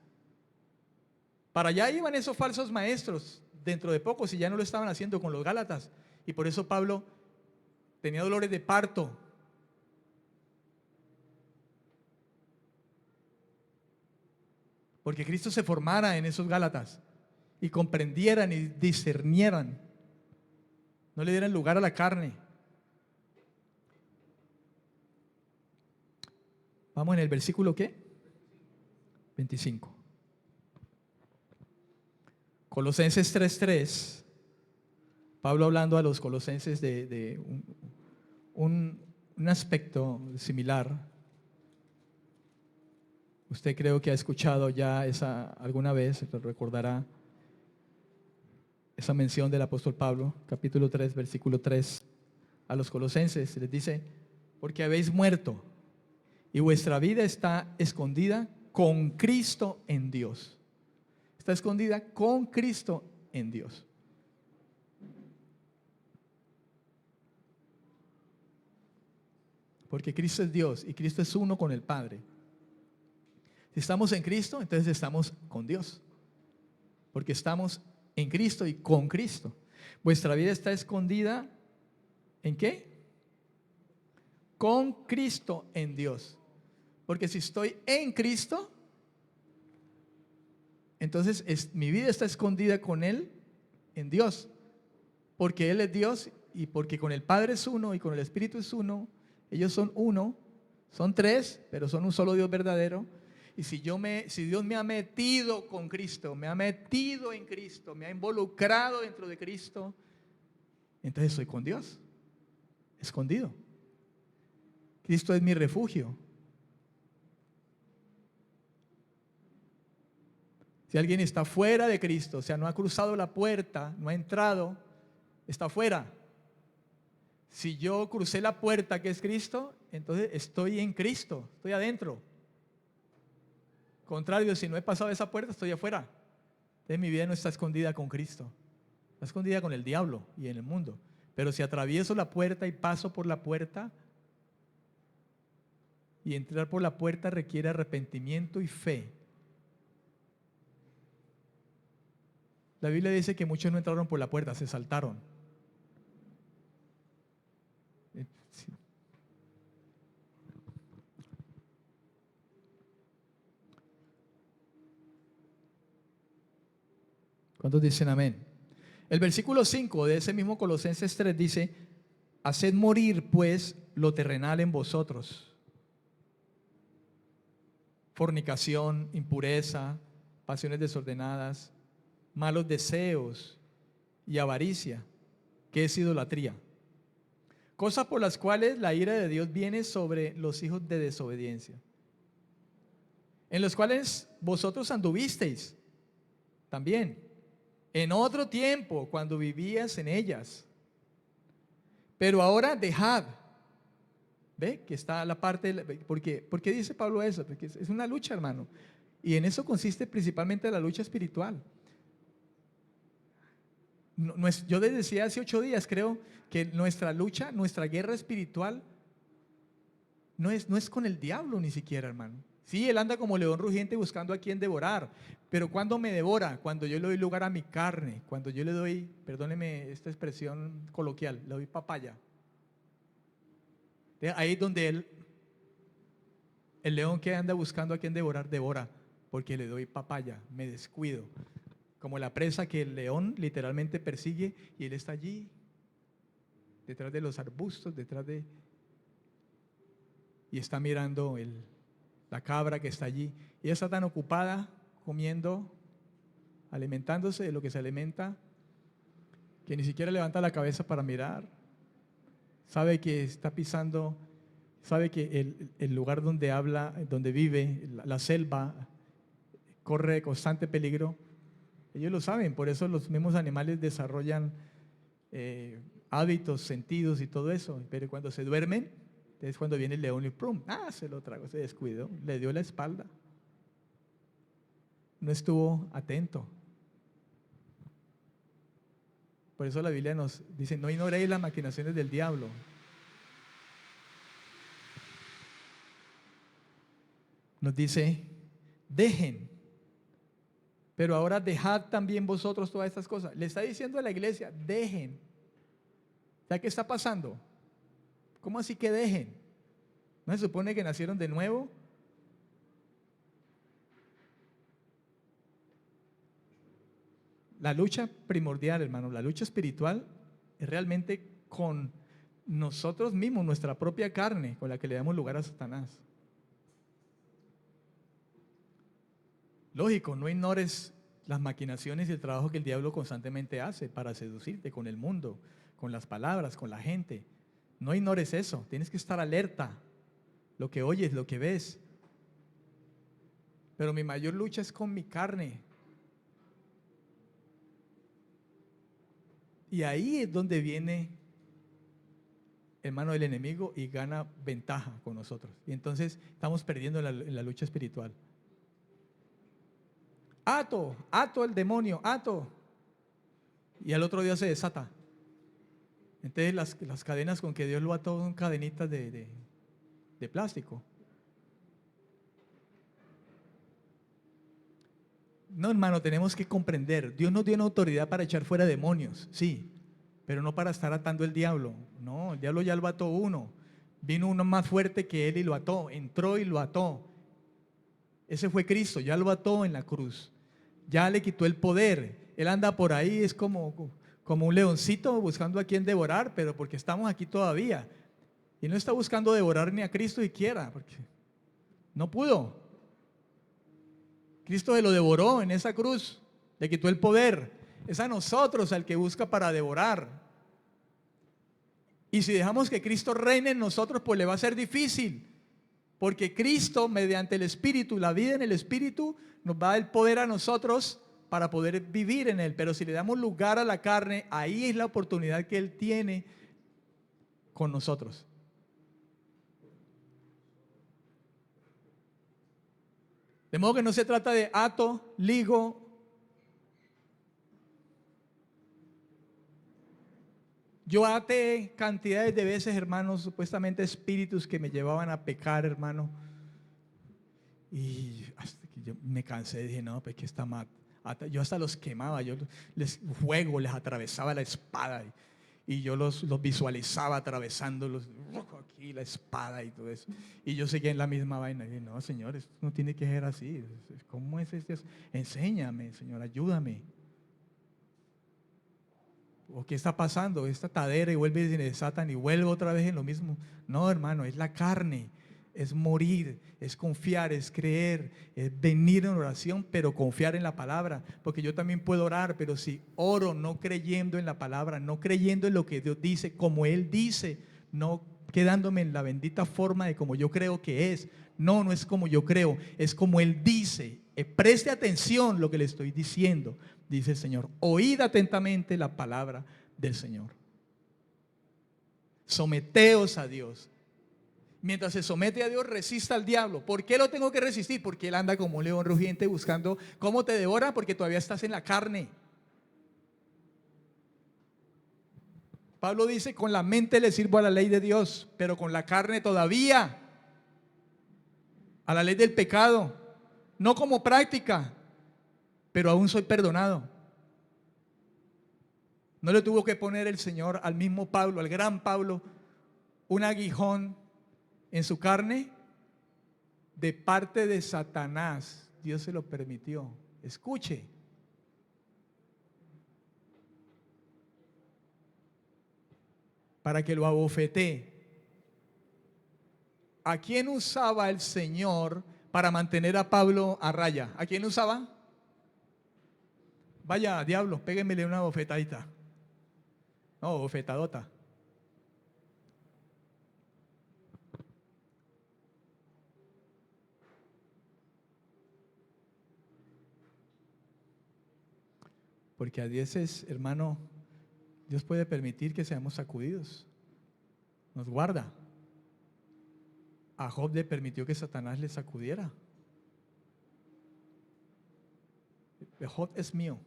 Speaker 1: Para allá iban esos falsos maestros dentro de poco, si ya no lo estaban haciendo con los Gálatas. Y por eso Pablo tenía dolores de parto. Porque Cristo se formara en esos Gálatas y comprendieran y discernieran, no le dieran lugar a la carne. Vamos en el versículo ¿qué? 25. Colosenses 3:3. Pablo hablando a los colosenses de un aspecto similar. Usted creo que ha escuchado ya alguna vez, lo recordará, esa mención del apóstol Pablo, capítulo 3, versículo 3, a los colosenses les dice: porque habéis muerto. y vuestra vida está escondida con Cristo en Dios. Está escondida con Cristo en Dios. Porque Cristo es Dios y Cristo es uno con el Padre. Si estamos en Cristo, entonces estamos con Dios. Porque estamos en Cristo y con Cristo. Vuestra vida está escondida ¿en qué? Con Cristo en Dios. Porque si estoy en Cristo, entonces mi vida está escondida con Él en Dios. Porque Él es Dios y porque con el Padre es uno y con el Espíritu es uno. Ellos son uno, son tres, pero son un solo Dios verdadero. Y si Dios me ha metido con Cristo, me ha metido en Cristo, me ha involucrado dentro de Cristo, entonces estoy con Dios, escondido. Cristo es mi refugio. Si alguien está fuera de Cristo, o sea, no ha cruzado la puerta, no ha entrado, está fuera. Si yo crucé la puerta que es Cristo, entonces estoy en Cristo, estoy adentro. Contrario, si no he pasado esa puerta, estoy afuera. Entonces mi vida no está escondida con Cristo, está escondida con el diablo y en el mundo. Pero si atravieso la puerta y paso por la puerta, y entrar por la puerta requiere arrepentimiento y fe. La Biblia dice que muchos no entraron por la puerta, se saltaron. Sí. ¿Cuántos dicen amén? El versículo 5 de ese mismo Colosenses 3 dice: haced morir pues lo terrenal en vosotros: fornicación, impureza, pasiones desordenadas, malos deseos y avaricia, que es idolatría. Cosas por las cuales la ira de Dios viene sobre los hijos de desobediencia, en los cuales vosotros anduvisteis también en otro tiempo cuando vivías en ellas. Pero ahora dejad. ¿Ve? Que está la parte, ¿por qué dice Pablo eso? Porque es una lucha, hermano. Y en eso consiste principalmente la lucha espiritual. Yo les decía hace 8 días, creo, que nuestra lucha, nuestra guerra espiritual no es con el diablo ni siquiera, hermano. Sí, él anda como león rugiente buscando a quien devorar. Pero ¿cuándo me devora? Cuando yo le doy lugar a mi carne. Cuando yo le doy, perdóneme esta expresión coloquial, le doy papaya. Ahí es donde el león que anda buscando a quien devorar, devora. Porque le doy papaya, me descuido. Como la presa que el león literalmente persigue y él está allí, detrás de los arbustos, y está mirando la cabra que está allí. Y ella está tan ocupada comiendo, alimentándose de lo que se alimenta, que ni siquiera levanta la cabeza para mirar. Sabe que está pisando, sabe que el lugar donde vive, la selva, corre constante peligro. Ellos lo saben, por eso los mismos animales desarrollan hábitos, sentidos y todo eso. Pero cuando se duermen, es cuando viene el león y ¡prum! Se lo tragó, se descuidó, le dio la espalda. No estuvo atento. Por eso la Biblia nos dice: no ignoréis las maquinaciones del diablo. Nos dice: dejen. Pero ahora dejad también vosotros todas estas cosas. Le está diciendo a la iglesia: dejen. ¿Ya qué está pasando? ¿Cómo así que dejen? ¿No se supone que nacieron de nuevo? La lucha primordial, hermano, la lucha espiritual es realmente con nosotros mismos, nuestra propia carne, con la que le damos lugar a Satanás. Lógico, no ignores las maquinaciones y el trabajo que el diablo constantemente hace para seducirte con el mundo, con las palabras, con la gente. No ignores eso, tienes que estar alerta, lo que oyes, lo que ves. Pero mi mayor lucha es con mi carne. Y ahí es donde viene hermano, del enemigo y gana ventaja con nosotros. Y entonces estamos perdiendo en la lucha espiritual. Ato el demonio, ato. Y al otro día se desata. Entonces las cadenas con que Dios lo ató son cadenitas de plástico. No, hermano, tenemos que comprender. Dios nos dio una autoridad para echar fuera demonios, sí, pero no para estar atando el diablo. No, el diablo ya lo ató uno. Vino uno más fuerte que él y lo ató. Entró y lo ató. Ese fue Cristo, ya lo ató en la cruz. Ya le quitó el poder. Él anda por ahí, es como un leoncito buscando a quien devorar, pero porque estamos aquí todavía. Y no está buscando devorar ni a Cristo siquiera, porque no pudo. Cristo se lo devoró en esa cruz, le quitó el poder. Es a nosotros al que busca para devorar. Y si dejamos que Cristo reine en nosotros, pues le va a ser difícil. Porque Cristo, mediante el Espíritu, la vida en el Espíritu, nos va a dar el poder a nosotros para poder vivir en Él. Pero si le damos lugar a la carne, ahí es la oportunidad que Él tiene con nosotros. De modo que no se trata de ato, ligo. Yo até cantidades de veces, hermanos, supuestamente espíritus que me llevaban a pecar, hermano. Y hasta que yo me cansé, dije, no, pues que está mal. Yo hasta los quemaba, yo les atravesaba la espada y yo los visualizaba atravesándolos, aquí la espada y todo eso. Y yo seguía en la misma vaina. Y dije, no, Señor, esto no tiene que ser así. ¿Cómo es esto? Enséñame, Señor, ayúdame. ¿O qué está pasando? Esta tadera y vuelve y se desatan y vuelve otra vez en lo mismo. No, hermano, es la carne. Es morir, es confiar, es creer, es venir en oración, pero confiar en la palabra. Porque yo también puedo orar, pero si oro no creyendo en la palabra, no creyendo en lo que Dios dice, como Él dice, no quedándome en la bendita forma de como yo creo que es. No es como yo creo, es como Él dice. Preste atención lo que le estoy diciendo, dice el Señor. Oíd atentamente la palabra del Señor. Someteos a Dios. Mientras se somete a Dios, resista al diablo. ¿Por qué lo tengo que resistir? Porque él anda como un león rugiente buscando cómo te devora, porque todavía estás en la carne. Pablo dice, con la mente le sirvo a la ley de Dios, pero con la carne todavía a la ley del pecado. No como práctica, pero aún soy perdonado. No le tuvo que poner el Señor al mismo Pablo, al gran Pablo, un aguijón en su carne de parte de Satanás. Dios se lo permitió. Escuche. Para que lo abofetee. ¿A quién usaba el Señor para mantener a Pablo a raya? ¿A quién usaba? Vaya, diablo, péguenmele una bofetadita. No, bofetadota. Porque a veces, hermano, Dios puede permitir que seamos sacudidos. Nos guarda. A Job le permitió que Satanás le sacudiera. Job es mío.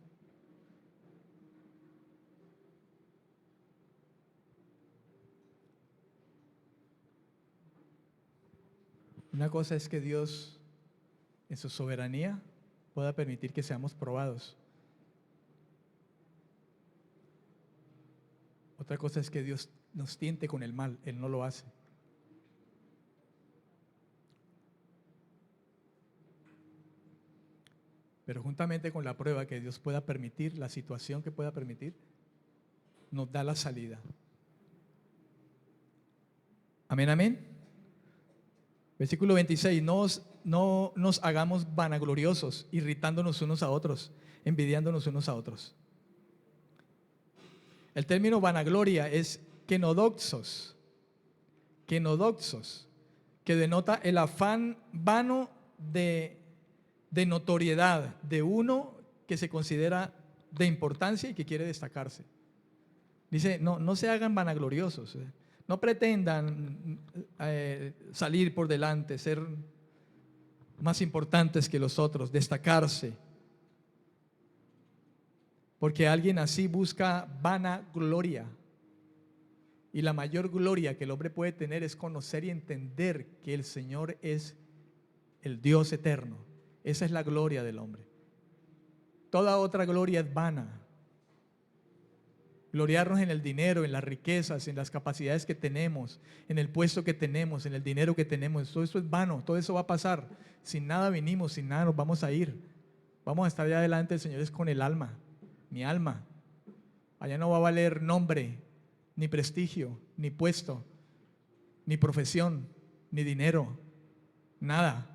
Speaker 1: Una cosa es que Dios, en su soberanía, pueda permitir que seamos probados. Otra cosa es que Dios nos tiente con el mal. Él no lo hace. Pero juntamente con la prueba que Dios pueda permitir, la situación que pueda permitir, nos da la salida. Amén, amén. Versículo 26, no nos hagamos vanagloriosos, irritándonos unos a otros, envidiándonos unos a otros. El término vanagloria es kenodoxos, que denota el afán vano de notoriedad de uno que se considera de importancia y que quiere destacarse. Dice, no se hagan vanagloriosos. No pretendan salir por delante, ser más importantes que los otros, destacarse. Porque alguien así busca vanagloria. Y la mayor gloria que el hombre puede tener es conocer y entender que el Señor es el Dios eterno. Esa es la gloria del hombre. Toda otra gloria es vana. Gloriarnos en el dinero, en las riquezas, en las capacidades que tenemos, en el puesto que tenemos, en el dinero que tenemos, todo eso es vano, todo eso va a pasar. Sin nada vinimos, sin nada nos vamos a ir. Vamos a estar allá delante del Señor es con el alma, mi alma. Allá no va a valer nombre, ni prestigio, ni puesto, ni profesión, ni dinero, nada.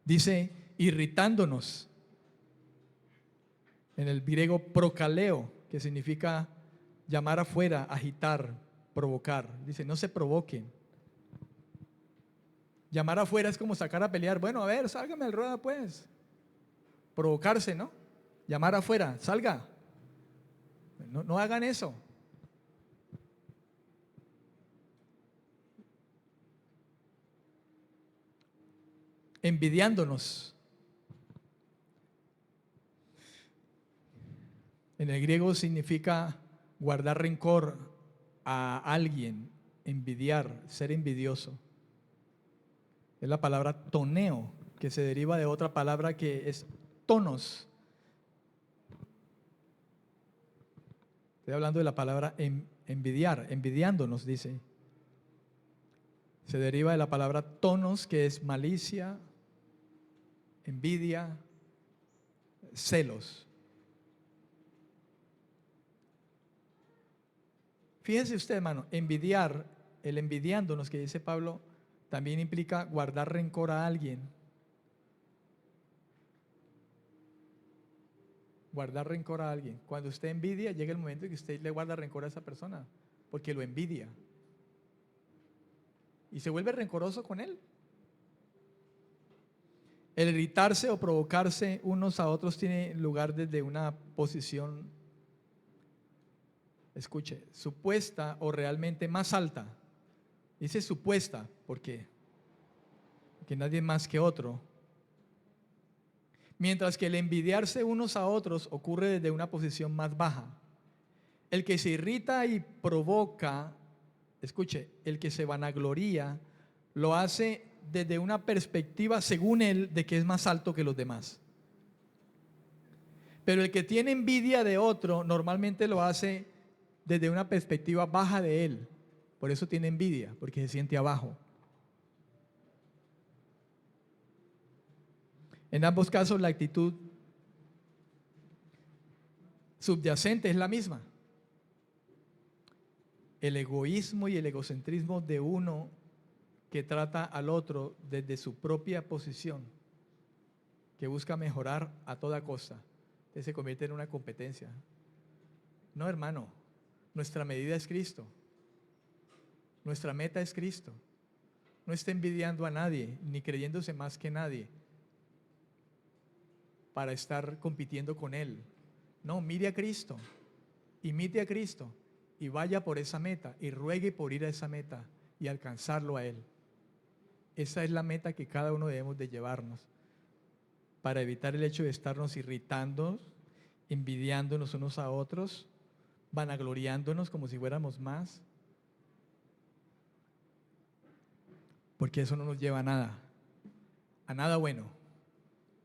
Speaker 1: Dice, irritándonos. En el griego procaleo, que significa llamar afuera, agitar, provocar. Dice, no se provoquen. Llamar afuera es como sacar a pelear. Bueno, a ver, sálgame al rueda pues. Provocarse, ¿no? Llamar afuera, salga. No hagan eso. Envidiándonos. En el griego significa guardar rencor a alguien, envidiar, ser envidioso. Es la palabra toneo, que se deriva de otra palabra que es tonos. Estoy hablando de la palabra envidiar, envidiándonos, dice. Se deriva de la palabra tonos, que es malicia, envidia, celos. Fíjese usted, hermano, envidiar, el envidiándonos que dice Pablo, también implica guardar rencor a alguien. Guardar rencor a alguien. Cuando usted envidia, llega el momento en que usted le guarda rencor a esa persona, porque lo envidia. Y se vuelve rencoroso con él. El irritarse o provocarse unos a otros tiene lugar desde una posición, escuche, supuesta o realmente más alta. Dice supuesta, porque nadie es más que otro. Mientras que el envidiarse unos a otros ocurre desde una posición más baja. El que se irrita y provoca, escuche, el que se vanagloria, lo hace desde una perspectiva, según él, de que es más alto que los demás. Pero el que tiene envidia de otro, normalmente lo hace desde una perspectiva baja de él. Por eso tiene envidia, porque se siente abajo. En ambos casos la actitud subyacente es la misma. El egoísmo y el egocentrismo de uno que trata al otro desde su propia posición, que busca mejorar a toda costa, se convierte en una competencia. No, hermano, nuestra medida es Cristo. Nuestra meta es Cristo. No esté envidiando a nadie, ni creyéndose más que nadie para estar compitiendo con Él. No, mire a Cristo, imite a Cristo y vaya por esa meta y ruegue por ir a esa meta y alcanzarlo a Él. Esa es la meta que cada uno debemos de llevarnos para evitar el hecho de estarnos irritando, envidiándonos unos a otros, vanagloriándonos como si fuéramos más, porque eso no nos lleva a nada bueno.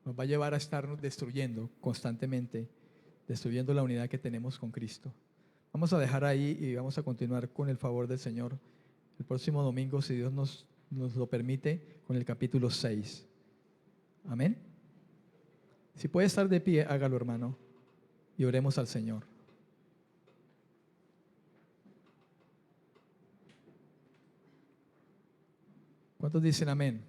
Speaker 1: Nos va a llevar a estarnos destruyendo constantemente, destruyendo la unidad que tenemos con Cristo. Vamos a dejar ahí y vamos a continuar con el favor del Señor el próximo domingo, si Dios nos lo permite, con el capítulo 6. Amén. Si puede estar de pie, hágalo, hermano, y oremos al Señor. ¿Cuántos dicen amén?